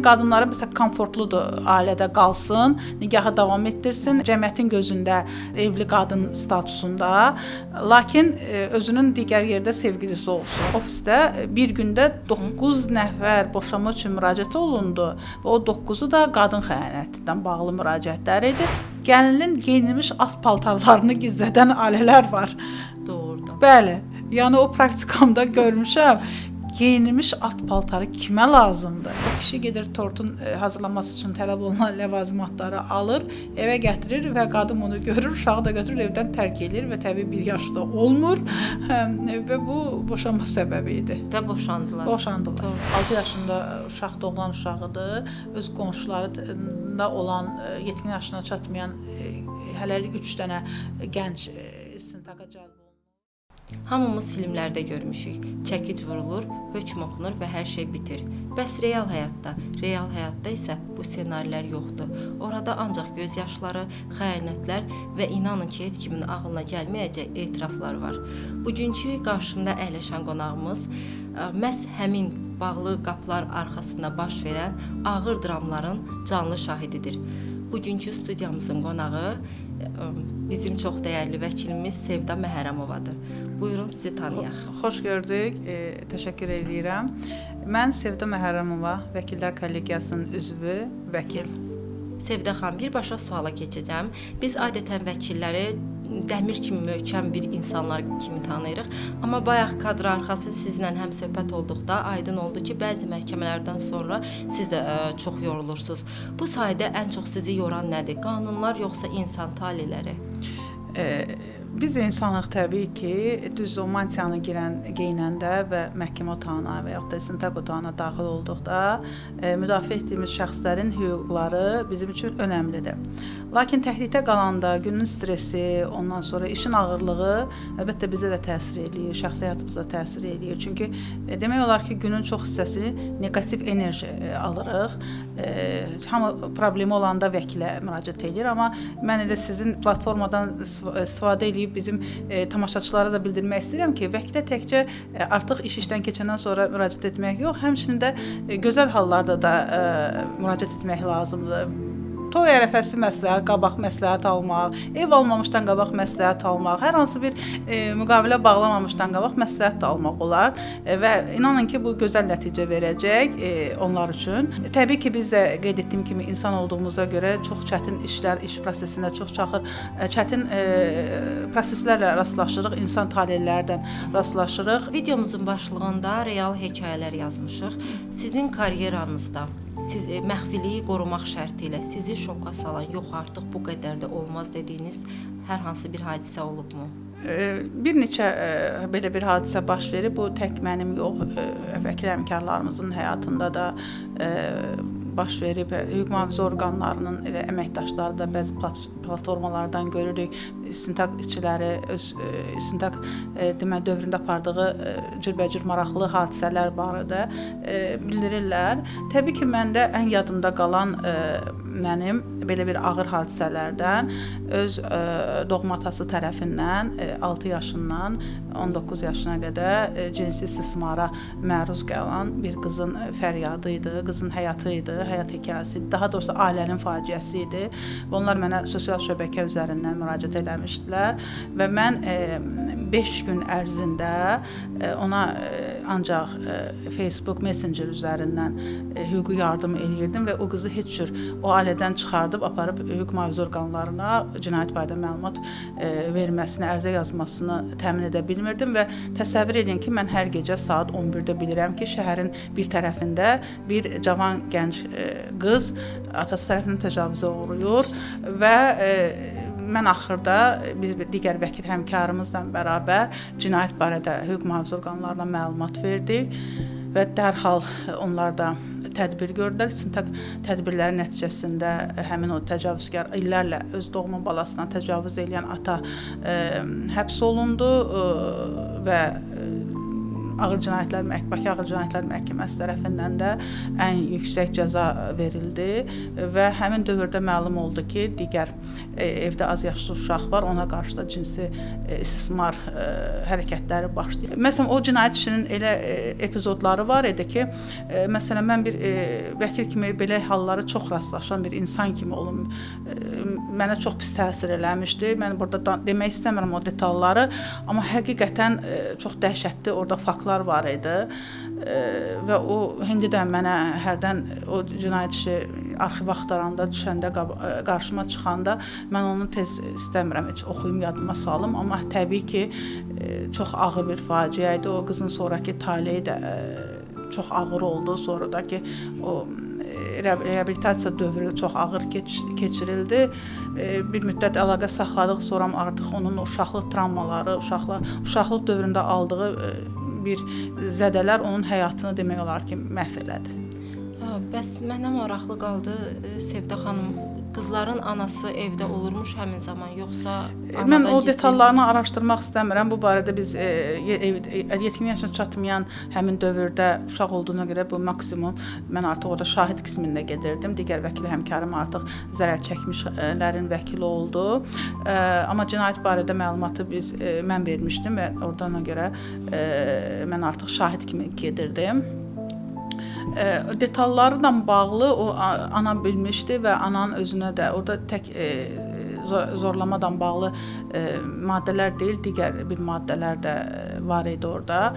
qadınları məsələn komfortludur ailədə qalsın, nigahı davam etdirsin, cəmiyyətin gözündə evli qadın statusunda, lakin özünün digər yerdə sevgilisi olsun. Ofisdə bir gündə 9 nəfər boşanma üçün müraciət olundu və o 9-u da qadın xəyanətindən bağlı müraciətlər idi. Gəlinin geyinmiş alt paltarlarını gizlədən ailələr var. Doğrudan. Bəli, yəni o praktikamda görmüşəm. Geyinmiş alt paltarı kimə lazımdır? O kişi gedir tortun hazırlanması üçün tələb olunan ləvazimatları alır, evə gətirir və qadın onu görür, uşağı da götürür, evdən tərk edir və təbii 1 yaşda olmur və bu boşanma səbəbi idi. Və boşandılar. Boşandılar. 6 yaşında uşaq doğulan uşağıdır. Öz qonşularında olan 70 yaşına çatmayan hələlik 3 dənə gənc istintaqa cəlb olunur. Hamımız filmlərdə görmüşük. Çəkic vurulur, hökm oxunur və hər şey bitir. Bəs real həyatda isə bu ssenarilər yoxdur. Orada ancaq göz yaşları, xəyanətlər və inanın ki, heç kimin ağlına gəlməyəcək etiraflar var. Bugünkü qarşımda əyləşən qonağımız məhz həmin bağlı qapılar arxasında baş verən ağır dramların canlı şahididir. Bugünkü studiyamızın qonağı bizim çox dəyərli vəkilimiz Sevda Məhərrəmovadır. Buyurun, sizi tanıyaq. Xoş gördük, təşəkkür edirəm. Mən Sevda Məhərrəmova, Vəkillər Kollegiyasının üzvü, vəkil. Sevda xanım, birbaşa suala keçəcəm. Biz adətən vəkilləri dəmir kimi möhkəm bir insanlar kimi tanıyırıq. Amma bayaq kadr arxası sizlə həm söhbət olduqda aydın oldu ki, bəzi məhkəmələrdən sonra siz də çox yorulursunuz. Bu sahədə ən çox sizi yoran nədir? Qanunlar yoxsa insan taleləri? Biz insanıq təbii ki, düz o mantiyanı geyinəndə və məhkəmə otağına və yaxud da istintaq otağına daxil olduqda müdafiə etdiyimiz şəxslərin hüquqları bizim üçün önəmlidir. Lakin təhdiddə qalanda günün stresi, ondan sonra işin ağırlığı əlbəttə bizə də təsir eləyir, şəxsi həyatımıza təsir eləyir. Çünki demək olar ki, günün çox hissəsi neqativ enerji alırıq. Hamı problemi olanda vəkilə müraciət edir, amma mən elə sizin platformadan istifadə edib bizim tamaşaçılara da bildirmək istəyirəm ki, vəkilə təkcə artıq iş işdən keçəndən sonra müraciət etmək yox, həmçinin də gözəl hallarda da müraciət etmək lazımdır. Toy ərəfəsi məsləhət, qabaq məsləhət almaq, ev almamışdan qabaq məsləhət almaq, hər hansı bir müqavilə bağlamamışdan qabaq məsləhət də almaq olar və inanın ki, bu gözəl nəticə verəcək onlar üçün. Təbii ki, biz də qeyd etdiyim kimi insan olduğumuza görə çox çətin işlər, iş prosesində çox çətin proseslərlə rastlaşırıq, insan talelərdən rastlaşırıq. Videomuzun başlığında real hekayələr yazmışıq. Sizin karyeranızda siz məxfiliyi qorumaq şərti ilə sizi şoka salan, yox artıq bu qədər də olmaz dediyiniz hər hansı bir hadisə olubmu? Bir neçə belə bir hadisə baş verib. Bu tək mənim yox, vəkil həmkarlarımızın həyatında da baş verib. Hüquq mühafizə orqanlarının əməkdaşları da bəzi platformalardan görürük. İstintaq işçiləri öz istintaq dövründə apardığı cürbəcür maraqlı hadisələr barədə bildirirlər. Təbii ki, məndə ən yadımda qalan mənim belə bir ağır hadisələrdən öz doğma atası tərəfindən 6 yaşından 19 yaşına qədər cinsi istismara məruz qalan bir qızın fəryadı idi, qızın həyatı idi, həyat hekayəsi idi, daha doğrusu ailənin faciəsi idi. Onlar mənə sosial şəbəkə üzərindən müraciət eləmişdilər və mən 5 gün ərzində ona ancaq Facebook Messenger üzərindən hüquqi yardım eləyirdim və o qızı heç cür o ailədən çıxardıb aparıb hüquq mühafizə orqanlarına cinayət barədə məlumat verməsini, ərizə yazmasını təmin edə bilmirdim və təsəvvür edin ki, mən hər gecə saat 11-də bilirəm ki, şəhərin bir tərəfində bir cavan gənc qız atası tərəfindən təcavüzə uğrayır və mən axırda biz digər vəkil həmkarımızla bərabər cinayət barədə hüquq mühafizə orqanlarına məlumat verdik və dərhal onlar da tədbir gördülər. İstintaq tədbirləri nəticəsində həmin o təcavüzkar illərlə öz doğma balasına təcavüz edən ata həbs olundu və Bakı Ağır Cinayətlər Məhkəməsi tərəfindən də ən yüksək cəza verildi və həmin dövrdə məlum oldu ki, digər evdə az yaşlı uşaq var, ona qarşı da cinsi istismar hərəkətləri başlayıb. Məsələn, o cinayət işinin elə epizodları var idi ki, məsələn, mən bir vəkil kimi belə hallara çox rastlaşan bir insan kimi olum. Mənə çox pis təsir eləmişdi. Mən burada demək istəmirəm o detalları, amma həqiqətən çox dəhşətli orada faktlar var idi və o indi də mənə hərdən o cinayət işi arxiv axtaranda, düşəndə, qarşıma çıxanda mən onu tez istəmirəm heç oxuyum, yadıma salım, amma təbii ki, çox ağır bir faciə idi. O qızın sonrakı taleyi də çox ağır oldu. Sonra da ki, o reabilitasiya dövrü çox ağır keçirildi. Bir müddət əlaqə saxladıq, sonra artıq onun uşaqlıq travmaları, uşaqlıq dövründə aldığı bir zədələr onun həyatını demək olar ki, məhv elədi. Bəs mənə maraqlı qaldı, Sevdə xanım, qızların anası evdə olurmuş həmin zaman, yoxsa mən o detallarını araşdırmaq istəmirəm. Bu barədə biz yetkin yaşına çatmayan həmin dövrdə uşaq olduğuna görə bu maksimum mən artıq orada şahid qismində gedirdim. Digər vəkil həmkarım artıq zərər çəkmişlərin vəkili oldu. Amma cinayət barədə məlumatı mən vermişdim və oradan görə mən artıq şahid kimi gedirdim. Detallarla bağlı o ana bilmişdi və ananın özünə də orada tək zorlamadan bağlı maddələr deyil, digər bir maddələr də var idi orada.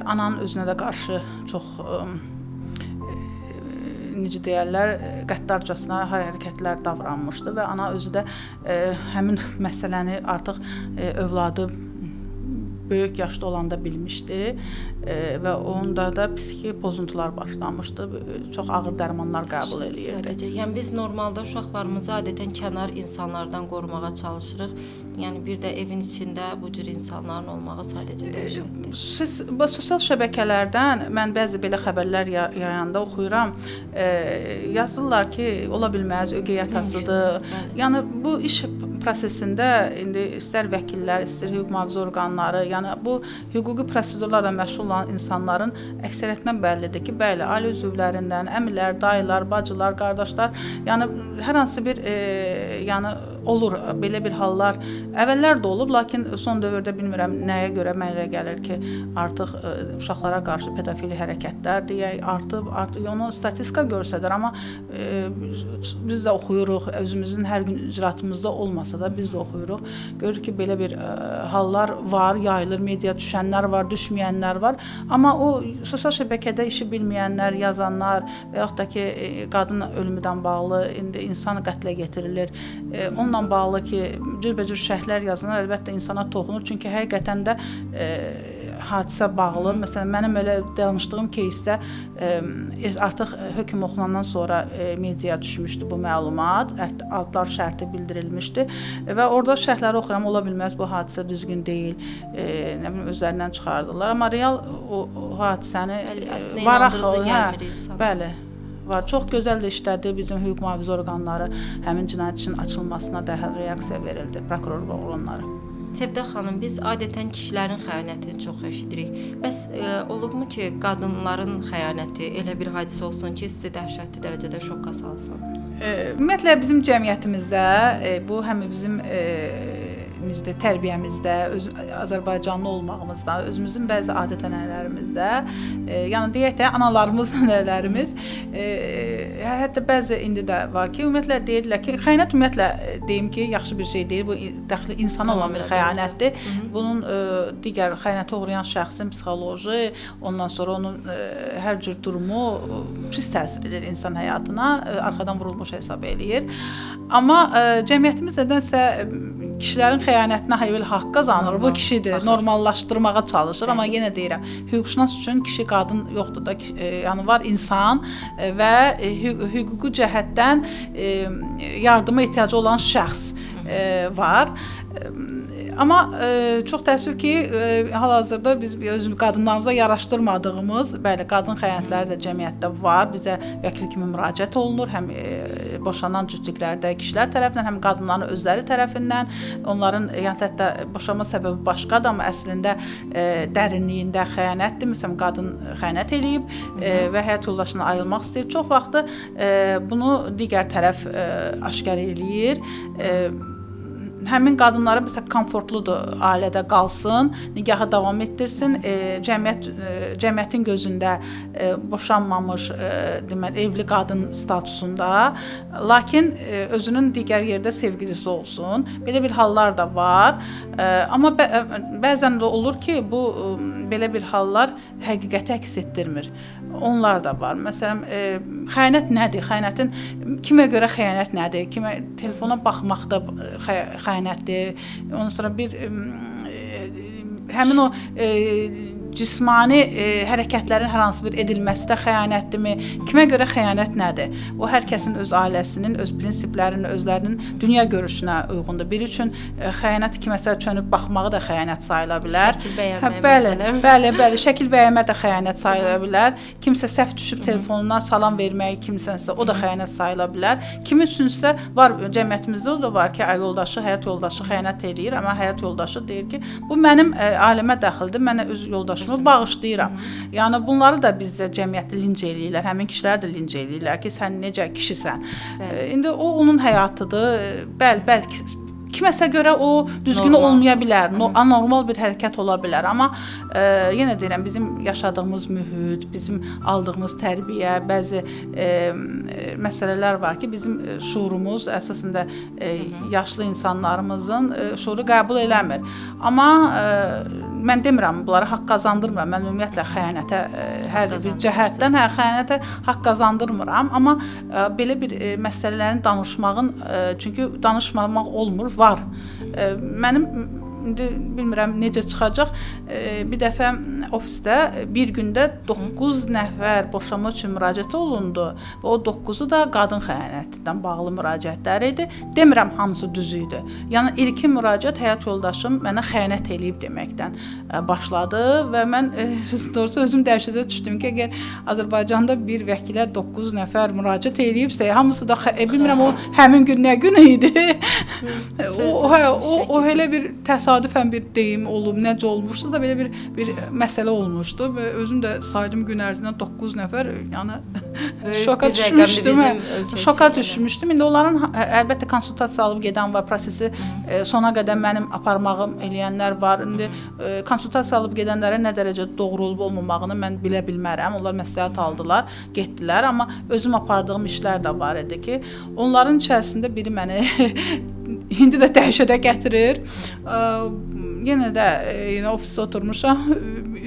Ananın özünə də qarşı çox necə deyərlər, qəddarcasına hərəkətlər davranmışdı və ana özü də həmin məsələni artıq övladı böyük yaşda olanda bilmişdi və onda da psixi pozuntular başlamışdı. Çox ağır dərmanlar qəbul eləyirdi. Yəni biz normalda uşaqlarımızı adətən kənar insanlardan qorumağa çalışırıq. Yəni bir də evin içində bu cür insanların olmağı sadəcə dəhşətdir. Sosial şəbəkələrdən mən bəzi belə xəbərlər yayanda oxuyuram. Yazırlar ki, ola bilməz, ögey atasıdır. Yəni bu iş prosesində indi istər vəkillər, istər hüquq mühafizə orqanları, yəni bu hüquqi prosedurlarla məşğul olan insanların əksəriyyətindən bəllidir ki, bəli, ailə üzvlərindən, əmilər, dayılar, bacılar, qardaşlar, yəni hər hansı bir yəni olur belə bir hallar. Əvvəllər də olub, lakin son dövrdə bilmirəm nəyə görə mənə gəlir ki, artıq uşaqlara qarşı pedofili hərəkətlər deyək, artıb, onu statistika göstərir, amma biz də oxuyuruq, özümüzün hər gün icraatımızda olmasa da biz də oxuyuruq. Görürük ki, belə bir hallar var, yayılır, media düşənlər var, düşməyənlər var, amma o sosial şəbəkədə işi bilməyənlər, yazanlar və yaxud da ki, qadın ölümündən bağlı indi insan qətlə getirilir, onunla bağlı ki, cürbəcür şərhlər yazanlar əlbəttə insana toxunur, çünki həqiqətən də hadisə bağlı. Məsələn, mənim elə danışdığım keysdə artıq hökm oxunandan sonra mediaya düşmüşdü bu məlumat, adlar şərti bildirilmişdi və orada şərhləri oxuyuram, ola bilməz bu hadisə düzgün deyil, nə bilim özlərindən çıxardılar, amma real o hadisəni var axı, bəli. Var. Çox gözəl də işlədi bizim hüquq mühafizə orqanları, həmin cinayət işinin açılmasına dərhal reaksiya verildi, prokuror və oğlanları. Sevdə xanım, biz adətən kişilərin xəyanətini çox eşidirik. Bəs olubmu ki, qadınların xəyanəti elə bir hadisə olsun ki, sizi dəhşətli dərəcədə şoka salsın? Ümumiyyətlə bizim cəmiyyətimizdə, bu həm bizim tərbiyəmizdə, Azərbaycanlı olmağımızda, özümüzün bəzi adət-ənənələrimizdə, yəni deyək də analarımız, nələrimiz, hətta bəzi indi də var ki, ümumiyyətlə deyirlər ki, xəyanət ümumiyyətlə deyim ki, yaxşı bir şey deyil, bu daxili insana olan bir xəyanətdir. Bunun digər xəyanətə uğrayan şəxsin psixoloji, ondan sonra onun hər cür durumu pis təsir edir insan həyatına, arxadan vurulmuş hesab eləyir. Amma cəmiyyətimiz nədənsə kişilərin xəyanətinə həqiqətən haqq qazanır. Bu kişidir, normallaşdırmağa çalışır, amma yenə deyirəm, hüquqşünas üçün kişi, qadın yoxdur da, yəni var insan və hüquqi cəhətdən yardıma ehtiyacı olan şəxs var. Amma çox təəssüf ki, hal-hazırda biz özümüz qadınlarımıza yaraşdırmadığımız, bəli, qadın xəyanətləri də cəmiyyətdə var. Bizə vəkil kimi müraciət olunur, həm boşanan cütlüklərdə kişilər tərəfindən, həm qadınların özləri tərəfindən, onların yəni hətta boşanma səbəbi başqadır, amma əslində dərinliyində xəyanətdir. Məsələn, qadın xəyanət eləyib və həyat yoldaşından ayrılmaq istəyir. Çox vaxtı bunu digər tərəf aşkar eləyir. Həmin qadınlara məsələn komfortludur ailədə qalsın, nigahı davam etdirsin, cəmiyyətin gözündə boşanmamış, deməli evli qadın statusunda, lakin özünün digər yerdə sevgilisi olsun. Belə bir hallar da var. Amma bəzən də olur ki, bu belə bir hallar həqiqəti əks etdirmir. Onlar da var. Məsələn, xəyanət nədir? Xəyanətin kimə görə xəyanət nədir? Kimə telefona baxmaq da xəyanətdir. Ondan sonra bir həmin o cismani hərəkətlərin hər hansı bir edilməsi də xəyanətdirmi? Kimə görə xəyanət nədir? O hər kəsin öz ailəsinin, öz prinsiplərinin, özlərinin dünya görüşünə uyğundur. Biri üçün xəyanət kiməsə çönüb baxmağı da xəyanət sayıla bilər. Şəkil bəyənmək Bəli, şəkil bəyənmə də xəyanət sayıla bilər. Kimsə səhv düşüb telefonundan salam vermək, kimsənsə o da xəyanət sayıla bilər. Kim üçünsə var, cəmiyyətimizdə o da var ki, yoldaşı, həyat yoldaşı xəyanət eləyir, amma həyat yoldaşı deyir ki, bu mənim ailəmə daxildir, mənə öz yoldaşım bağışlayıram. Yəni bunları da bizdə cəmiyyətdə linc eləyirlər. Həmin kişilər də linc eləyirlər ki, sən necə kişisən. İndi o onun həyatıdır. Bəlkə kiməsə görə o düzgün olmaya bilər, anormal bir hərəkət ola bilər. Amma yenə deyirəm, bizim yaşadığımız mühit, bizim aldığımız tərbiyə, bəzi məsələlər var ki, bizim şuurumuz əsasında yaşlı insanlarımızın şuuru qəbul eləmir. Amma mən demirəm, bunlara haqq qazandırmıram. Mən ümumiyyətlə xəyanətə hər bir cəhətdən xəyanətə haqq qazandırmıram. Amma belə bir məsələlərin danışmağın, çünki danışmamaq olmur, var. Mənim indi bilmirəm necə çıxacaq. Bir dəfə ofisdə bir gündə 9 nəfər boşanma üçün müraciət olundu. Və o 9-u da qadın xəyanətindən bağlı müraciətlər idi. Demirəm hamısı düz idi. Yəni ilkin müraciət həyat yoldaşım mənə xəyanət eləyib deməkdən başladı və mən doğrusu özüm dəhşətə düşdüm ki, əgər Azərbaycanda bir vəkilə 9 nəfər müraciət eləyibsə, hamısı da bilmirəm o həmin gün nə günü idi. O elə bir təsadüfən bir deyim olub, necə olmuşsa belə bir məsələ olmuşdu və özüm də saydım gün ərzində 9 nəfər, yəni şoka düşmüşdüm. Şoka düşmüşdüm. İndi onların əlbəttə konsultasiya alıb gedən var, prosesi sona qədər mənim aparmağım eləyənlər var. İndi konsultasiya alıb gedənlərə nə dərəcədə doğru olub olmamağını mən bilə bilmərəm. Onlar məsləhət aldılar, getdilər, amma özüm apardığım işlər də var idi ki, onların içərisində biri məni indi də dəhşətə gətirir. Yenə də ofisdə oturmuşam.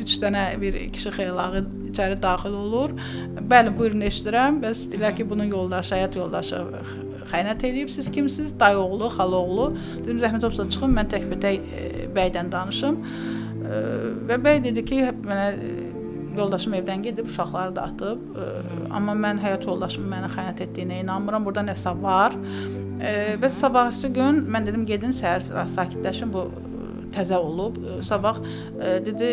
3 dənə bir kişi xeylağı içəri daxil olur. Bəli, buyurun eşidirəm. Bəs deyirlər ki, bunun yoldaşı, həyat yoldaşı xəyanət eləyib. Siz kimsiniz? Dayı oğlu, xala oğlu. Dedim, zəhmət olsa çıxın, mən təkbətək bəydən danışım. Və bəy dedi ki, mənə yoldaşım evdən gedib, uşaqları da atıb. Amma mən həyat yoldaşımın mənə xəyanət etdiyinə inanmıram. Burada nəsə var. Və sabahsı gün mən dedim, gedin səhər sakitləşin, bu təzə olub. Sabah dedi,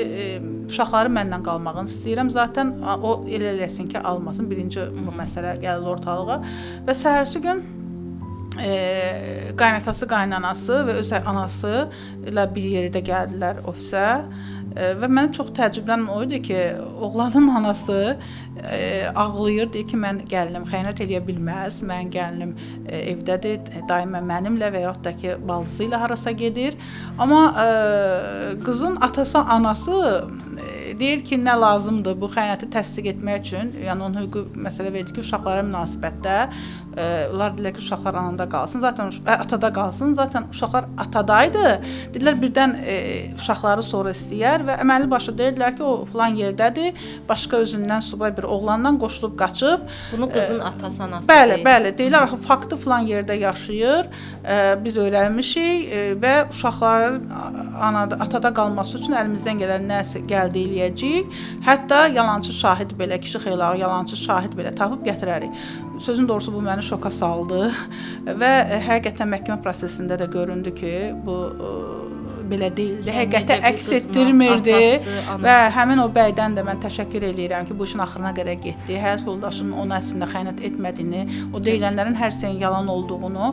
uşaqları məndən qalmağını istəyirəm. Zaten o elə eləsin ki, almasın. Birinci bu məsələ gəlir ortalığa. Və səhərsi gün qaynatası, qaynanası və öz anası ilə bir yerdə gəldilər ofisə. Və mənə çox təəccüblənmə o idi ki, oğlanın anası ağlayır, deyir ki, mən gəlinim xəyanət eləyə bilməz, mən gəlinim evdədir, daima mənimlə və yaxud da ki, baldızı ilə harasa gedir. Amma qızın atası, anası deyir ki, nə lazımdır bu xəyanəti təsdiq etmək üçün, yəni onun hüquqi məsələ verdi ki, uşaqlara münasibətdə, onlar deyirlər ki, uşaqlar anada qalsın, zaten atada qalsın, zaten uşaqlar atadaydı. Deyirlər, birdən uşaqları sonra istəyər və əməlli başlı deyirlər ki, o filan yerdədir, başqa özündən subay bir oğlandan qoşulub qaçıb. Bunu qızın atası, anası deyir. Bəli, deyirlər, axı faktı filan yerdə yaşayır, biz öyrənmişik və uşaqların atada qalması üçün əlimizdən gələn nəsə gəldi eləyəcəyik. Hətta yalancı şahid belə, kişi xeylağı yalancı şahid belə tapıb gətirərik. Sözün doğrusu bu məni şoka saldı və həqiqətən məhkəmə prosesində də göründü ki, bu belə deyildi. Yəni Həqiqətə necə bir əks qızın etdirmirdi atası, anası. və həmin o bəydən də mən təşəkkür eləyirəm ki, bu işin axırına qədər getdi. Həyat yoldaşının ona əslində xəyanət etmədiyini, o deyilənlərin hər şeyin yalan olduğunu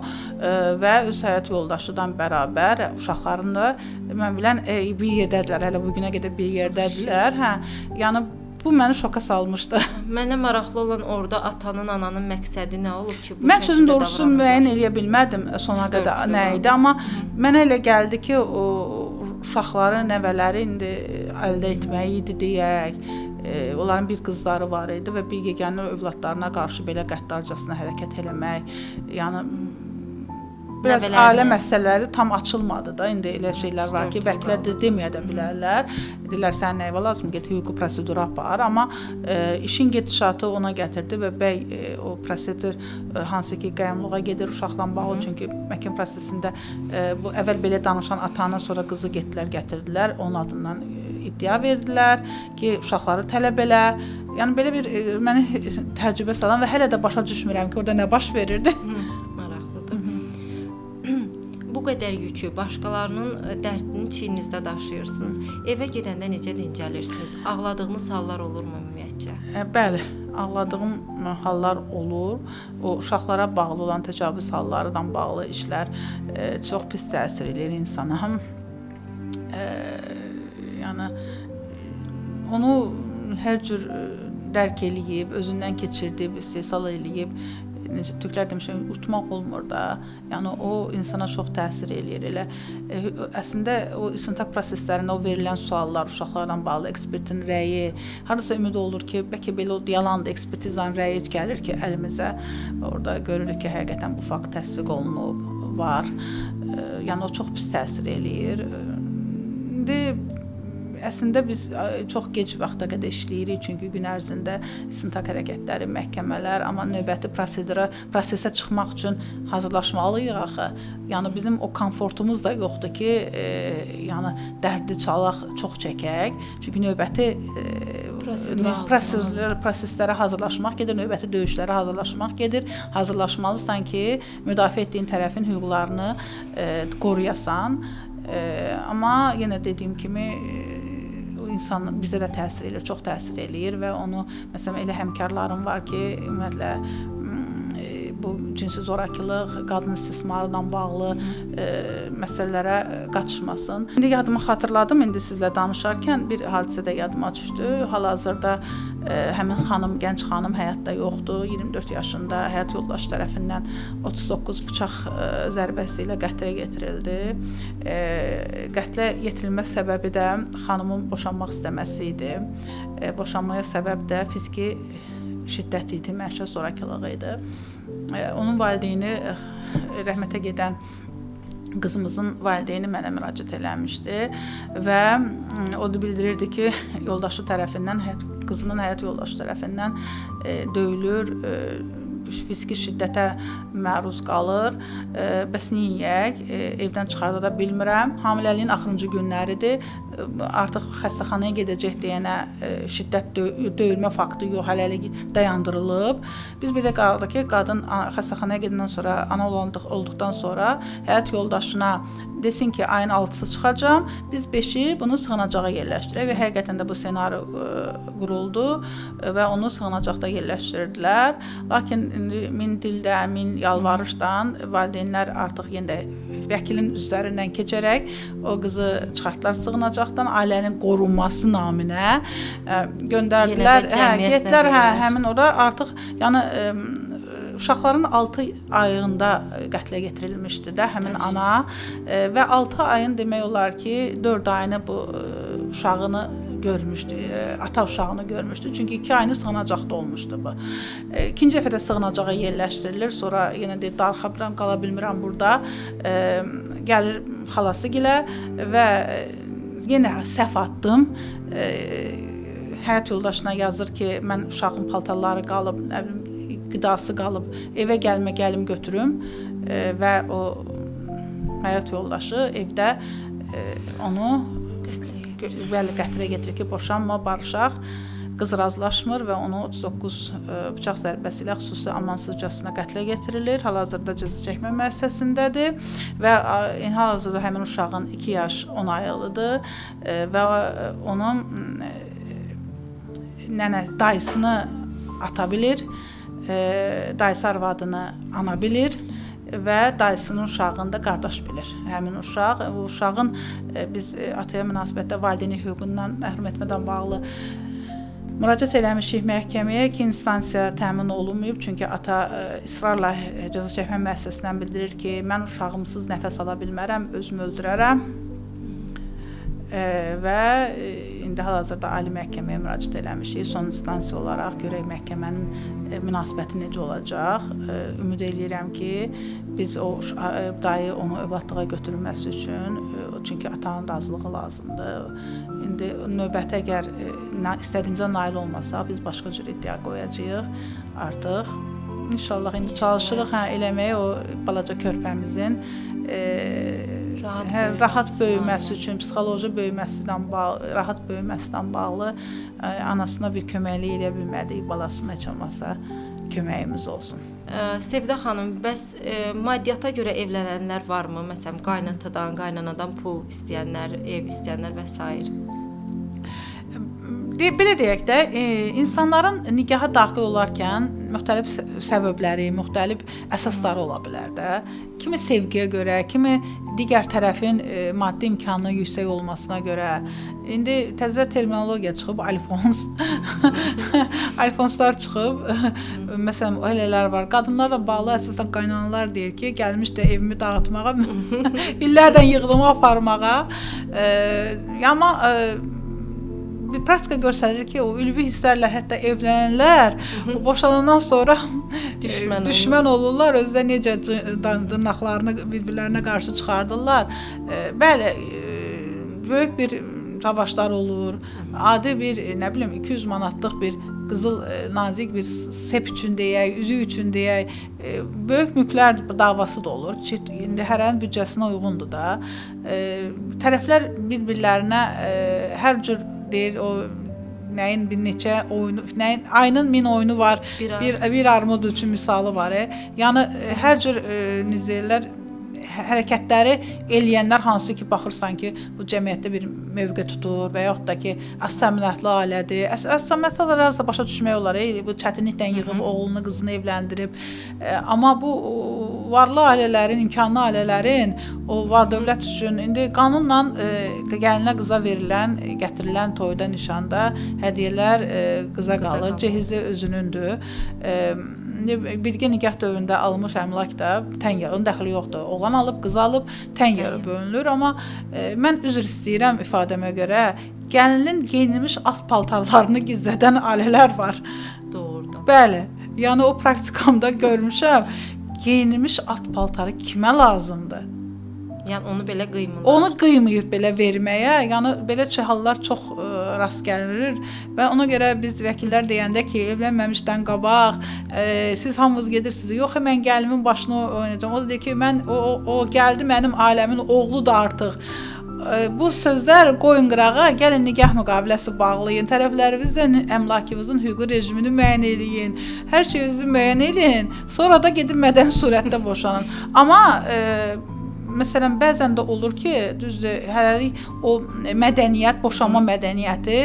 və öz həyat yoldaşıdan bərabər uşaqlarını da mən bilən bir yerdədirlər. Hələ bu günə qədər bir yerdədirlər. Hə, yəni bu məni şoka salmışdı. Mənə maraqlı olan orada atanın, ananın məqsədi nə olub ki, bu Mən sözün şəkildə doğrusu davranırlar? müəyyən eləyə bilmədim sona qədər nə idi, amma mənə elə gəldi ki, o uşaqları, nəvələri indi əldə etməyi idi deyək. Onların bir qızları var idi və bir yeganə övladlarına qarşı belə qəddarcasına hərəkət eləmək, yəni biraz ailə məsələləri tam açılmadı da. İndi elə şeylər var ki, vəkillər deməyə də bilərlər. Deyirlər sən nəyə lazım get hüquqi prosedur apar, amma işin gedişatı ona gətirdi və bəy o prosedur hansı ki qəyyumluğa gedir uşaqla bağlı, çünki məhkəmə prosesində bu əvvəl belə danışan atandan sonra qızı getdilər, gətirdilər, onun adından iddia verdilər ki, uşaqları tələb elə. Yəni belə bir məni təəccübə salan və hələ də başa düşmürəm ki, orada nə baş verirdi. Bu qədər yükü, başqalarının dərdini çiyninizdə daşıyırsınız. Evə gedəndə necə dincəlirsiniz? Ağladığınız hallar olurmu ümumiyyətcə? Bəli, ağladığım hallar olur. O uşaqlara bağlı olan təcavüz hallarıyla bağlı işlər çox pis təsir edir insana. Yəni onu hər cür dərk eləyib, özündən keçirdib, istehsal eləyib, necə türklər demişəm, utmaq olmur da. Yəni o insana çox təsir eləyir. Elə əslində o istintaq proseslərində o verilən suallar, uşaqlarla bağlı ekspertin rəyi, hardasa ümid olur ki, bəlkə belə yalandır, ekspertizanın rəyi gəlir ki, əlimizə. Orada görürük ki, həqiqətən bu fakt təsdiq olunub, var. Yəni o çox pis təsir eləyir. İndi əslində biz çox gec vaxta qədər işləyirik, çünki gün ərzində istintaq hərəkətləri, məhkəmələr, amma növbəti prosesə çıxmaq üçün hazırlaşmalıyıq axı. Yəni bizim o komfortumuz da yoxdur ki, yəni dərdi çalaq, çox çəkək. Çünki növbəti proseslərə hazırlaşmaq gedir, növbəti döyüşlərə hazırlaşmaq gedir. Hazırlaşmalısan ki, müdafiə etdiyin tərəfin hüquqlarını qoruyasan. Amma yenə dediyim kimi insan bizə də təsir eləyir, çox təsir eləyir və onu məsələn elə həmkarlarım var ki, ümumiyyətlə bu cinsi zorakılıq, qadın istismarı ilə bağlı məsələlərə qaçışmasın. İndi yadımı xatırladım, indi sizlə danışarkən bir hadisə də yadıma düşdü. Hal-hazırda həmin xanım, gənc xanım həyatda yoxdur. 24 yaşında həyat yoldaşı tərəfindən 39 bıçaq zərbəsi ilə qətlə yetirildi. Qətlə yetirilmə səbəbi də xanımın boşanmaq istəməsi idi. Boşanmaya səbəb də fiziki şiddət idi, məişət zorakılığı idi. Onun valideyni, rəhmətə gedən qızımızın valideyni mənə müraciət eləmişdi və o da bildirirdi ki, yoldaşı tərəfindən, qızının həyat yoldaşı tərəfindən döyülür, fiziki şiddətə məruz qalır. Bəs neyək? Evdən çıxardıra bilmirəm. Hamiləliyin axırıncı günləridir. Artıq xəstəxanaya gedəcək deyənə şiddət döyülmə faktı yox, hələlik dayandırılıb. Biz bir də qaldıq ki, qadın xəstəxanaya gedəndən sonra, ana olduqdan sonra həyat yoldaşına desin ki, ayın 6-sı çıxacam, biz 5-i bunu sığınacağa yerləşdirək və həqiqətən də bu senari quruldu və onu sığınacaqda yerləşdirdilər. Lakin min dildə, min yalvarışdan valideynlər artıq yenə vəkilin üzərindən keçərək o qızı çıxartdılar sığınacaqdan, ailənin qorunması naminə göndərdilər. Getdilər həmin ora artıq yəni uşaqların 6 ayında qətlə yetirilmişdi də həmin ana və 6 ayın demək olar ki, 4 ayını bu uşağını görmüşdü, ata uşağını görmüşdü. Çünki 2 ayını sığınacaqda olmuşdu bu. İkinci dəfə də sığınacağa yerləşdirilir. Sonra yenə deyir, darıxa qala bilmirəm burada. Gəlir xalası gilə və yenə səhv atdım. Həyat yoldaşına yazır ki, mən uşağın paltarları qalıb, nə bilim, qidası qalıb, evə gəlim götürüm və o həyat yoldaşı evdə onu qətlə getirir ki, boşanma, barışaq. qız razılaşmır və onu 39 bıçaq zərbəsi ilə xüsusi amansızcasına qətlə yetirilir. Hal-hazırda cəza çəkmə müəssisəsindədir və hal-hazırda həmin uşağın 2 yaş 10 aylıdır və onun dayısını ata bilir, dayısı arvadını ana bilir və dayısının uşağını da qardaş bilir. Həmin uşaq, bu uşağın biz ataya münasibətdə valideyn hüququndan məhrum etmədən bağlı müraciət eləmişik məhkəməyə. 2 instansiya təmin olunmayıb, çünki ata israrla cəza çəkmə müəssisəsindən bildirir ki, mən uşağımsız nəfəs ala bilmərəm, özümü öldürərəm və indi hal-hazırda ali məhkəməyə müraciət eləmişik. Son instansiya olaraq görək məhkəmənin münasibəti necə olacaq. Ümid eləyirəm ki, biz o dayı onu övladlığa götürülməsi üçün, çünki atanın razılığı lazımdır. İndi növbəti əgər istədiyimizə nail olmasa, biz başqa cür iddia qoyacağıq artıq. İnşallah indi çalışırıq eləməyə o balaca körpəmizin rahat böyüməsi üçün, psixoloji rahat böyüməsindən bağlı anasına bir köməklik edə bilmədik, balasına heç olmasa köməyimiz olsun. Sevdə xanım, bəs maddiyyata görə evlənənlər varmı? Məsələn, qaynatadan, qaynanadan pul istəyənlər, ev istəyənlər və s. Belə deyək də, insanların nikaha daxil olarkən müxtəlif səbəbləri, müxtəlif əsasları ola bilər də. Kimi sevgiyə görə, kimi digər tərəfin maddi imkanının yüksək olmasına görə. İndi təzə terminologiya çıxıb, alfons. Alfonslar çıxıb. Məsələn, elələr var. Qadınlarla bağlı əsasən qaynanalar deyir ki, gəlmişdi evimi dağıtmağa, illərdən yığdığımı aparmağa. Amma praktika göstərir ki, o ülvi hisslərlə hətta evlənənlər boşanandan sonra düşmən olurlar, özdə necə dırnaqlarını bir-birlərinə qarşı çıxardırlar. Bəli, böyük bir savaşlar olur, adi bir, 200 manatlıq bir qızıl nazik bir sep üçün deyək, üzük üçün deyək, böyük mülklər davası da olur. İndi hərənin büdcəsinə uyğundur da. Tərəflər bir-birlərinə hər cür deyir, o nəyin bir neçə oyunu, ayının 1000 oyunu var, bir armud üçün misalı var. Yəni, hər cür nizirlər, hərəkətləri eləyənlər hansı ki, baxırsan ki, bu cəmiyyətdə bir mövqe tutur və yaxud da ki, az-təminatlı ailədir. Az-təminatlı ailələrsə başa düşmək olar, bu çətinliklə yığıb oğlunu, qızını evləndirib. Amma bu varlı ailələrin, imkanlı ailələrin, o var dövlət üçün, indi qanunla gəlinə qıza verilən, gətirilən toyda, nişanda hədiyyələr qıza qalır, cehizi özünündür. Birgə nikah dövründə alınmış əmlak da tən yarı, onun dəxli yoxdur. Oğlan alıb, qız alıb, tən yarı bölünür. Amma mən üzr istəyirəm ifadəmə görə, gəlinin geyinilmiş alt paltarlarını gizlədən ailələr var. Doğrudan. Bəli, yəni o praktikamda görmüşəm, geyinilmiş alt paltarı kimə lazımdır? Yəni onu belə qıymırlar. Onu qıymayıb belə verməyə, yəni belə hallar çox rast gəlir və ona görə biz vəkillər deyəndə ki, evlənməmişdən qabaq siz hamınız gedirsiniz. Yox, mən gəlimin başını oynayacağam. O da deyir ki, o gəldi mənim ailəmin oğlu da artıq. Bu sözlər qoyun qırağa, gəlin nikah müqaviləsi bağlayın, tərəflərinizlə əmlakınızın hüquqi rejimini müəyyən eləyin, hər şeyinizi müəyyən eləyin, sonra da gedin mədəni surətdə boşanın. Amma məsələn, bəzən də olur ki, düzdür, hələlik o mədəniyyət, boşanma mədəniyyəti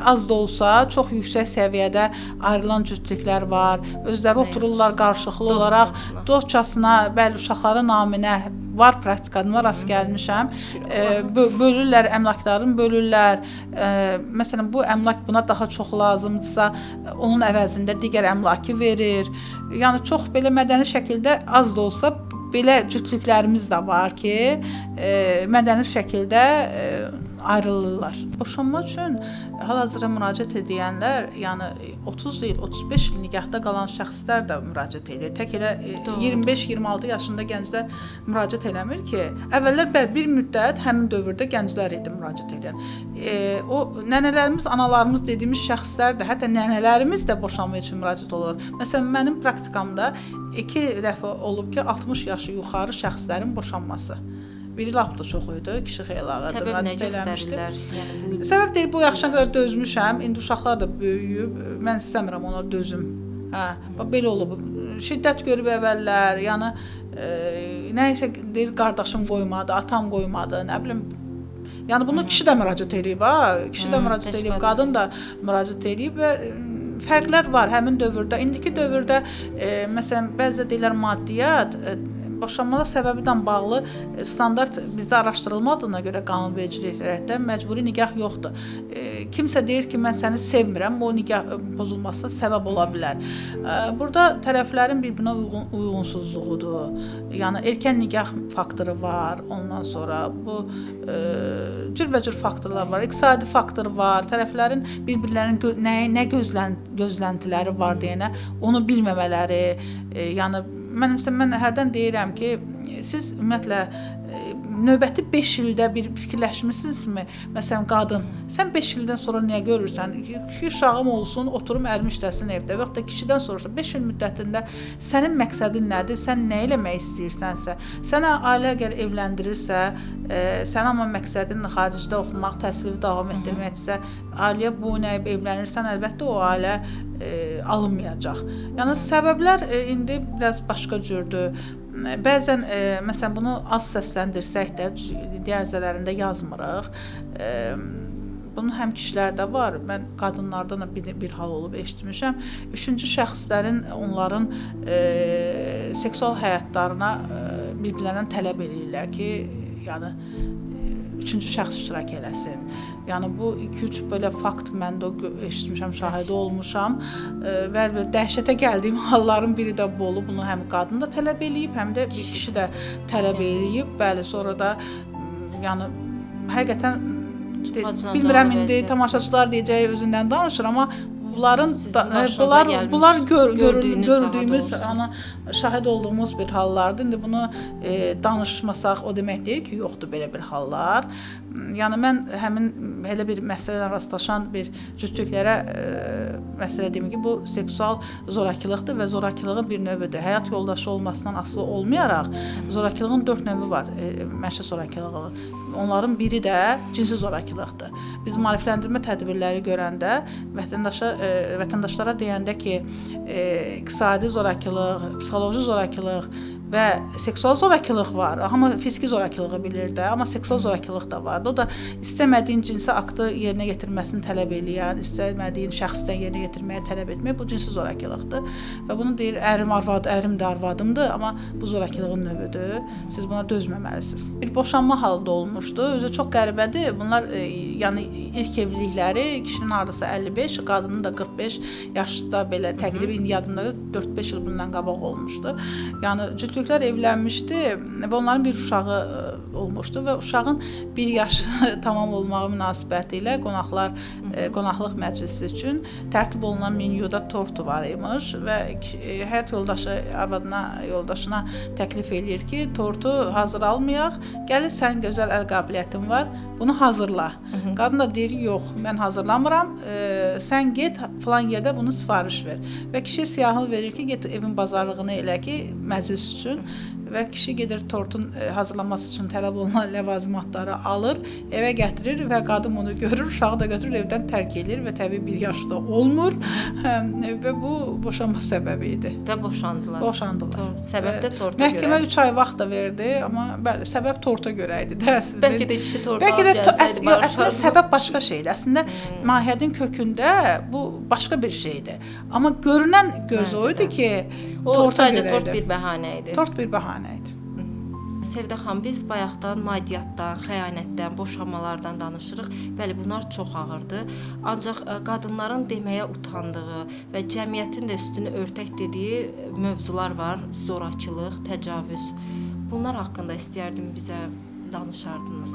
az da olsa, çox yüksək səviyyədə ayrılan cütlüklər var. Özləri otururlar qarşılıqlı olaraq, dostcasına, bəli, uşaqların naminə var praktikadan rast gəlmişəm. Bölürlər, əmlaklarını bölürlər. Məsələn, bu əmlak buna daha çox lazımdırsa, onun əvəzində digər əmlakı verir. Yəni, çox belə mədəni şəkildə az da olsa, belə cütlüklərimiz də var ki, mədəni şəkildə ayrılırlar. Boşanma üçün hal-hazırda müraciət edənlər, yəni 30 il, 35 il nikahda qalan şəxslər də müraciət edir. Tək elə 25-26 yaşında gənclər müraciət eləmir ki, əvvəllər bir müddət həmin dövrdə gənclər idi müraciət edən. O nənələrimiz, analarımız dediyimiz şəxslər də, hətta nənələrimiz də boşanma üçün müraciət olur. Məsələn, mənim praktikamda 2 dəfə olub ki, 60 yaşı yuxarı şəxslərin boşanması. biri lap da çox idi, kişi xeyli ağırdı, Səbəb nə müraciət eləmişdi. göstərirlər? Yəni bu Səbəb deyil, bu yaşına qədər dözmüşəm. İndi uşaqlar da böyüyüb, mən istəmirəm ona dözüm. Hə, bax belə olub. Şiddət görüb əvvəllər, yəni nəyisə deyir qardaşım qoymadı, atam qoymadı, nə bilim. Yəni bunu kişi də müraciət edib, ha. Kişi də müraciət edib, qadın da müraciət edib və fərqlər var həmin dövrdə. İndiki dövrdə məsələn bəzi deyirlər maddiyyat boşanmalar səbəbi ilə bağlı standart bizdə araşdırılmadığına görə qanunvericilikdə məcburi nikah yoxdur. Kimsə deyir ki, mən səni sevmirəm, o nikah pozulmasına səbəb ola bilər. Burada tərəflərin bir-birinə uyğunsuzluğudur. Yəni erkən nikah faktoru var, ondan sonra bu cürbəcür faktorlar var, iqtisadi faktor var, tərəflərin bir-birlərinin nə gözləntiləri var deyənə onu bilməmələri, yəni mən hərdən deyirəm ki, siz ümumiyyətlə növbəti 5 ildə bir fikirləşmisinizmi? Məsələn, qadın, sən 5 ildən sonra niyə görürsən? 2 uşağım olsun, oturum ərim işləsin evdə. Və yaxud da kişidən soruşsa, 5 il müddətində sənin məqsədin nədir? Sən nə eləmək istəyirsənsə, sənə ailə əgər evləndirirsə, sən amma məqsədin xaricdə oxumaq, təhsili davam etdirməkdirsə, ailəyə boyun əyib evlənirsən, əlbəttə o ailə alınmayacaq. Yəni səbəblər indi biraz başqa cürdür. Bəzən məsələn bunu az səsləndirsək də diyərzələrində yazmırıq. Bunun həm kişilərdə var. Mən qadınlardan da bir hal olub eşitmişəm. Üçüncü şəxslərin onların seksual həyatlarına bir-birlərindən tələb eləyirlər ki, yəni üçüncü şəxs iştirak eləsin. Yəni bu 2-3 belə fakt mən də eşitmişəm, şahidi olmuşam və dəhşətə gəldiyim halların biri də bu olub. Bunu həm qadın da tələb eləyib, həm də bir kişi də tələb eləyib. Bəli, sonra da yəni həqiqətən bilmirəm indi tamaşaçılar deyəcək özündən danışır, amma bunlar gördüyümüz, şahid olduğumuz bir hallardır. İndi bunu danışmasaq o demək deyil ki, yoxdur belə bir hallar. Yəni mən həmin elə bir məsələlə rastlaşan bir cütlüklərə məsələ deyim ki, bu seksual zorakılıqdır və zorakılığın bir növüdür. Həyat yoldaşı olmasından asılı olmayaraq zorakılığın 4 növü var. Məşə zorakılığı. Onların biri də cinsi zorakılıqdır. Biz maarifləndirmə tədbirləri görəndə vətəndaşlara deyəndə ki, iqtisadi zorakılıq, psixoloji zorakılıq və seksual zorakılıq var. Amma fiziki zorakılığı bilir də, amma seksual zorakılıq da var. O da istəmədiyin cinsi aktı yerinə yetirməsini tələb eləyən, istəmədiyin şəxsdən yerinə yetirməyə tələb etmək bu cinsi zorakılıqdır. Və bunu deyir, ərim də arvadımdır, amma bu zorakılığın növüdür. Siz buna dözməməlisiniz. Bir boşanma halı da olmuşdu. Özü çox qəribədir. Bunlar yəni ilk evlilikləri kişinin hardasa 55, qadının da 45 yaşda belə təqribən yadımda 4-5 il bundan qabaq olmuşdu. Yəni cütlüklər evlənmişdi və onların bir uşağı olmuşdu və uşağın 1 yaşı tamam olmağı münasibətilə qonaqlıq məclisi üçün tərtib olunan menyuda tortu var imiş və həyat yoldaşı yoldaşına təklif eləyir ki, tortu hazır almayaq, gəlir sənin gözəl əl qabiliyyətin var, bunu hazırla. Qadın da deyir, yox, mən hazırlamıram, sən get falan yerdə bunu sifariş ver. Və kişiyə siyahı verir ki, get evin bazarlığını elə ki, məclis üçün və kişi gedir tortun hazırlanması üçün tələb olunan ləvazimatları alır, evə gətirir və qadın bunu görür, uşağı da götürür, evdən tərk edir və təbii 1 yaşda olmur və bu boşanma səbəbi idi. Və boşandılar. Səbəb də torta görə. Məhkəmə 3 ay vaxt da verdi, amma bəli, səbəb torta görə idi. Bəlkə də kişi torta alıb gəlsəydi barışardı. Əslində səbəb başqa şeydir. Əslində mahiyyətin kökündə bu başqa bir şeydir. Amma görünən göz o idi ki, torta görə idi. Tort bir bəhanə idi. Tort bir bəhanə idi. Sevdə xanım, biz bayaqdan maddiyyatdan, xəyanətdən, boşanmalardan danışırıq. Bəli, bunlar çox ağırdır. Ancaq qadınların deməyə utandığı və cəmiyyətin də üstünü örtək dediyi mövzular var. Zorakılıq, təcavüz. Bunlar haqqında istəyərdim bizə danışardınız.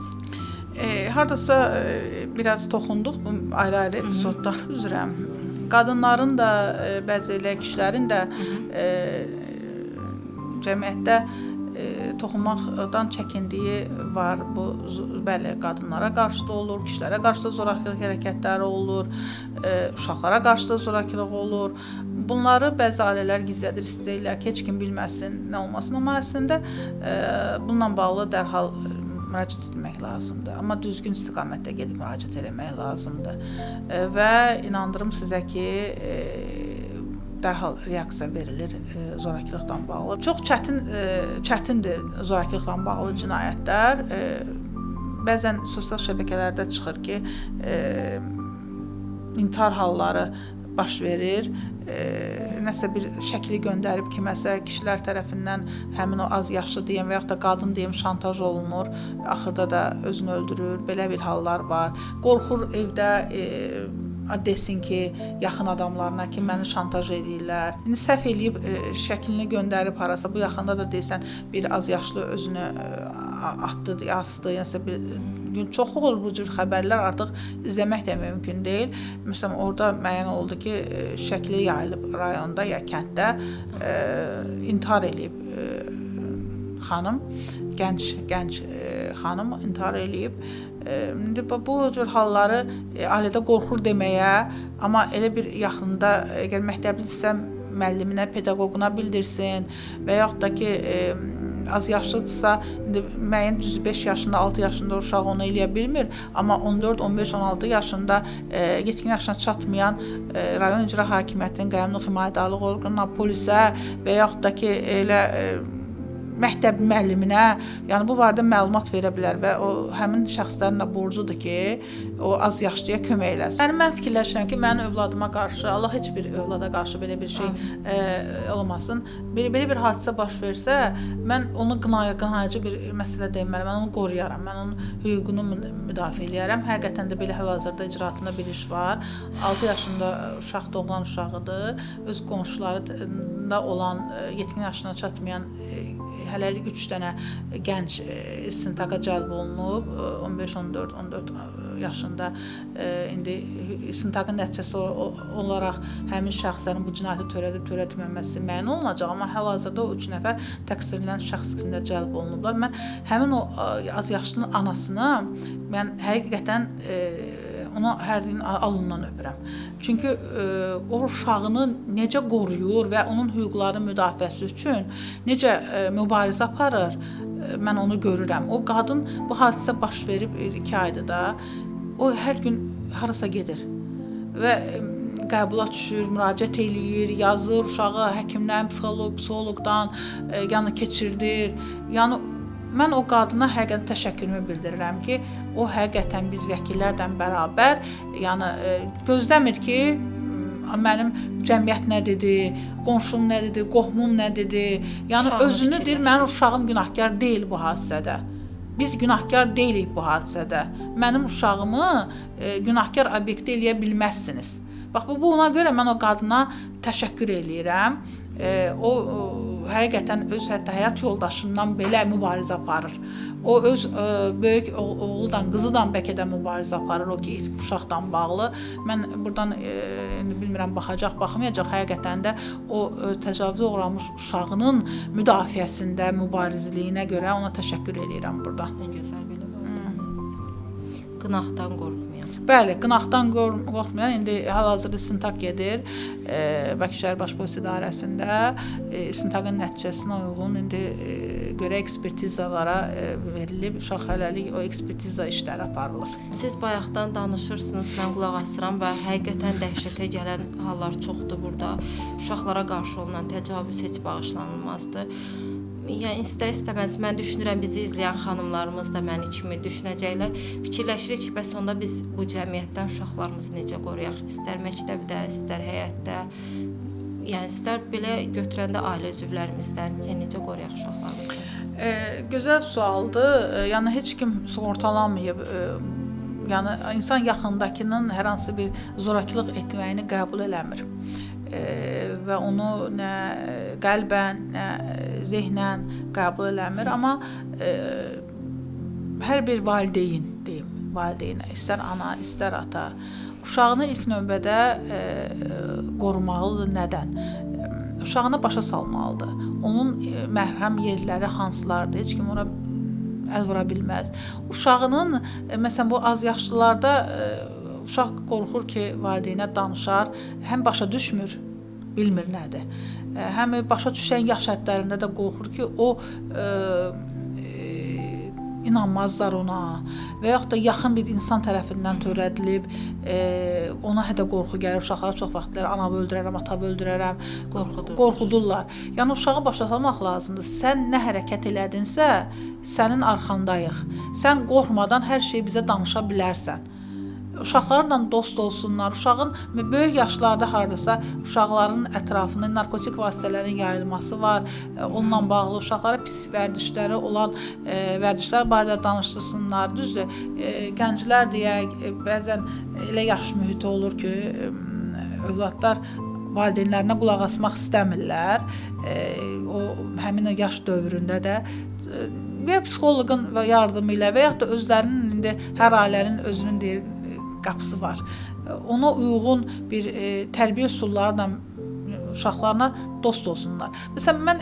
Hardasa biraz toxunduq bu ayrı-ayrı epizodlar üzrə. Qadınların da, bəzi elə kişilərin də cəmiyyətdə toxunmaqdan çəkindiyi var. Bu bəli, qadınlara qarşı da olur, kişilərə qarşı da zorakılıq hərəkətləri olur, uşaqlara qarşı da zorakılıq olur. Bunları bəzi ailələr gizlədir, istəyirlər ki, heç kim bilməsin, nə olmasın. Amma əslində bununla bağlı dərhal müraciət etmək lazımdır. Amma düzgün istiqamətdə gedib müraciət etmək lazımdır. Və inandırım sizə ki, dərhal reaksiya verilir zorakılıqla bağlı. Çox çətindir zorakılıqla bağlı cinayətlər. Bəzən sosial şəbəkələrdə çıxır ki, intihar halları baş verir. Nəsə bir şəkli göndərib kiməsə, kişilər tərəfindən həmin o az yaşlı deyəm və yaxud da qadın deyəm şantaj olunur, axırda da özünü öldürür. Belə bir hallar var. Qorxur evdə desin ki, yaxın adamlarına ki, məni şantaj edirlər. İndi səhv eləyib şəklini göndərib harasa, bu yaxında da deyəsən bir az yaşlı özünü atdı, asdı, yəni bir çox olur bu cür xəbərlər, artıq izləmək də mümkün deyil. Məsələn, orada müəyyən oldu ki, şəkli yayılıb rayonda ya kənddə intihar eləyib xanım, gənc xanım intihar eləyib. İndi bu cür halları ailədə qorxur deməyə, amma elə bir yaxında, əgər məktəblidirsə müəlliminə, pedaqoquna bildirsin və yaxud da ki, az yaşlıdırsa, indi müəyyən 5 yaşında, 6 yaşında uşaq onu eləyə bilmir, amma 14, 15, 16 yaşında yetkin yaşına çatmayan rayon icra hakimiyyətinin qəyyumluq himayədarlıq orqanına, polisə və yaxud da ki, elə məktəb müəlliminə, yəni bu barədə məlumat verə bilər və o həmin şəxslərin də borcudur ki, o az yaşlıya kömək eləsin. Yəni mən fikirləşirəm ki, mənim övladıma qarşı, Allah heç bir övlada qarşı belə bir şey olmasın. Belə bir hadisə baş versə, mən onu qınayıcı bir məsələ deməli, mən onu qoruyaram, mən onun hüququnu müdafiə eləyərəm. Həqiqətən də belə hal-hazırda icraatında bir iş var. 6 yaşında uşaq doğulan uşağıdır. Öz qonşularında olan, yetkin yaşına çatmayan hələlik 3 dənə gənc istintaqa cəlb olunub, 15, 14, 14 yaşında. İndi istintaqın nəticəsi olaraq həmin şəxslərin bu cinayəti törədib-törətməməsi müəyyən olunacaq, amma hal-hazırda o 3 nəfər təqsirlənən şəxs kimi cəlb olunublar. Mən həmin o az yaşlının anasını mən həqiqətən ona hər gün alnından öpürəm. Çünki o uşağını necə qoruyur və onun hüquqlarının müdafiəsi üçün necə mübarizə aparır, mən onu görürəm. O qadın bu hadisə baş verib 2 aydır da, o hər gün harasa gedir və qəbula düşür, müraciət eləyir, yazır uşağı həkimdən, psixoloqdan, yəni keçirdir. Yəni mən o qadına həqiqətən təşəkkürümü bildirirəm ki, o həqiqətən biz vəkillərlə bərabər, yəni gözləmir ki, mənim cəmiyyət nə dedi, qonşum nə dedi, qohumum nə dedi. Yəni özünü deyir, mənim uşağım günahkar deyil bu hadisədə. Biz günahkar deyilik bu hadisədə. Mənim uşağımı günahkar obyekt eləyə bilməzsiniz. Bax, buna görə mən o qadına təşəkkür eləyirəm. O həqiqətən öz hətta həyat yoldaşından belə mübarizə aparır. O öz böyük oğludan, qızıdan bəlkə də mübarizə aparır, o ki, uşaqdan bağlı. Mən buradan bilmirəm, baxacaq, baxmayacaq, həqiqətən də o təcavüzə uğramış uşağının müdafiəsində, mübarizliyinə görə ona təşəkkür edirəm burada. Nə gözəl belə var. Qınaqdan qorxmayan. Bəli, qınaqdan qorxmayan, indi hal-hazırda istintaq gedir. Bakı şəhər Baş Polis İdarəsində istintaqın nəticəsinə uyğun indi görə ekspertizalara verilib, uşaq hələlik o ekspertiza işləri aparılır. Siz bayaqdan danışırsınız, mən qulaq asıram və həqiqətən dəhşətə gələn hallar çoxdur burada. Uşaqlara qarşı olunan təcavüz heç bağışlanılmazdır. Yəni istər-istəməz mən düşünürəm, bizi izləyən xanımlarımız da məni kimi düşünəcəklər. Fikirləşirik ki, bəs onda biz bu cəmiyyətdən uşaqlarımızı necə qoruyaq? İstər məktəbdə, istər həyətdə, yəni istər belə götürəndə ailə üzvlərimizdən, yəni necə qoruyaq uşaqlarımızı? Gözəl sualdır. Yəni heç kim sığortalanmayıb. Yəni insan yaxındakının hər hansı bir zorakılıq etməyini qəbul eləmir. Və onu nə qəlbən, nə zehnən qəbul eləmir, amma hər bir valideyn deyim, valideynə, istər ana, istər ata, uşağını ilk növbədə qorumalıdır. Nədən? Uşağını başa salmalıdır. Onun məhrəm yerləri hansılardır? Heç kim ora əl vura bilməz. Uşağının, məsələn, bu az yaşlılarda uşaq qorxur ki, valideynə danışar, həm başa düşmür, bilmir nədir. Həm başa düşən yaş həddlərində də qorxur ki, o inanmazlar ona və yaxud da yaxın bir insan tərəfindən törədilib, ona hətta qorxu gəlir. Uşaqlara çox vaxt deyirlər, anamı öldürərəm, atamı öldürərəm, qorxudurlar. Yəni uşağı başa salmaq lazımdır. Sən nə hərəkət elədinsə, sənin arxandayıq. Sən qorxmadan hər şeyi bizə danışa bilərsən. Uşaqlarla dost olsunlar. Uşağın böyük yaşlarda hardasa uşaqların ətrafında narkotik vasitələrin yayılması var. Onunla bağlı uşaqlara pis vərdişləri olan vərdişlər barədə danışdırsınlar. Düzdür, gənclər deyək, bəzən elə yaş mühiti olur ki, övladlar valideynlərinə qulaq asmaq istəmirlər. O həmin yaş dövründə də və psixoloqun yardımı ilə və yaxud da özlərinin indi hər ailənin özünün qapısı var. Ona uyğun bir tərbiyə üsullarla uşaqlarına dost olsunlar. Məsələn, mən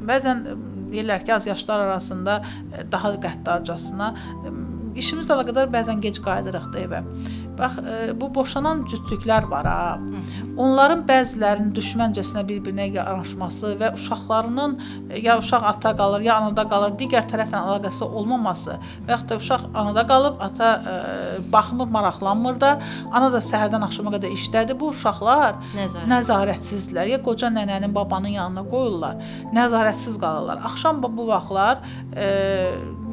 bəzən deyirlər ki, az yaşlar arasında daha qəddarcasına işimiz əlaqədar bəzən gec qayıdırıq da evə. Bax, bu boşanan cütlüklər var ha. Onların bəzilərinin düşməncəsinə bir-birinə yanaşması və uşaqlarının ya uşaq ata qalır, ya anada qalır, digər tərəflə əlaqəsi olmaması və yaxud da uşaq anada qalıb, ata baxmır, maraqlanmır da, ana da səhərdən axşama qədər işdədir. Bu uşaqlar nəzarətsizdirlər. Ya qoca nənənin, babanın yanına qoyurlar, nəzarətsiz qalırlar. Axşam bu vaxtlar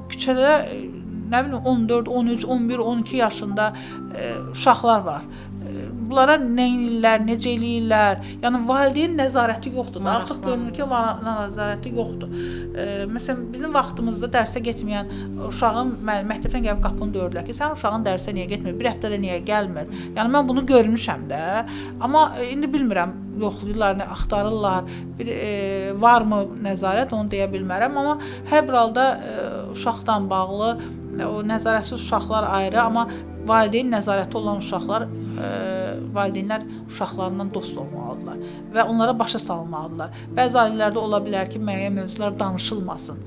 küçələrə nə bilim 14, 13, 11, 12 yaşında uşaqlar var. Bunlara nə edirlər, necə eləyirlər? Yəni valideyn nəzarəti yoxdur. Artıq görünür ki, nəzarəti yoxdur. Məsələn, bizim vaxtımızda dərsə getməyən uşağın məktəbdən gəlib qapını döyürlər ki, sən uşağın dərsə niyə getmir? Bir həftədə niyə gəlmir? Yəni mən bunu görmüşəm də. Amma indi bilmirəm, yoxlayırlar, axtarırlar. Bir varmı nəzarət, onu deyə bilmərəm, amma hər bir halda uşaqla bağlı o nəzarətsiz uşaqlar ayrı, amma valideyn nəzarəti olan uşaqlar, valideynlər uşaqlarından dost olmalıdırlar və onlara başa salmalıdırlar. Bəzi ailələrdə ola bilər ki, müəyyən mövzular danışılmasın.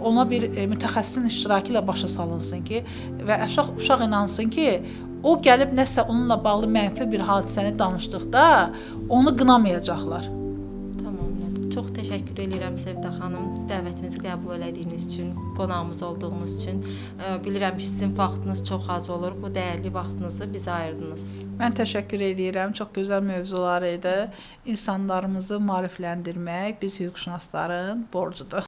Ona bir mütəxəssisin iştirakı ilə başa salınsın ki, və uşaq inansın ki, o gəlib nəsə onunla bağlı mənfi bir hadisəni danışdıqda onu qınamayacaqlar. Çox təşəkkür edirəm Sevda xanım, dəvətimizi qəbul elədiyiniz üçün, qonağımız olduğunuz üçün. Bilirəm ki, sizin vaxtınız çox az olur. Bu dəyərli vaxtınızı bizə ayırdınız. Mən təşəkkür edirəm. Çox gözəl mövzular idi. İnsanlarımızı maarifləndirmək biz hüquqşünasların borcudur.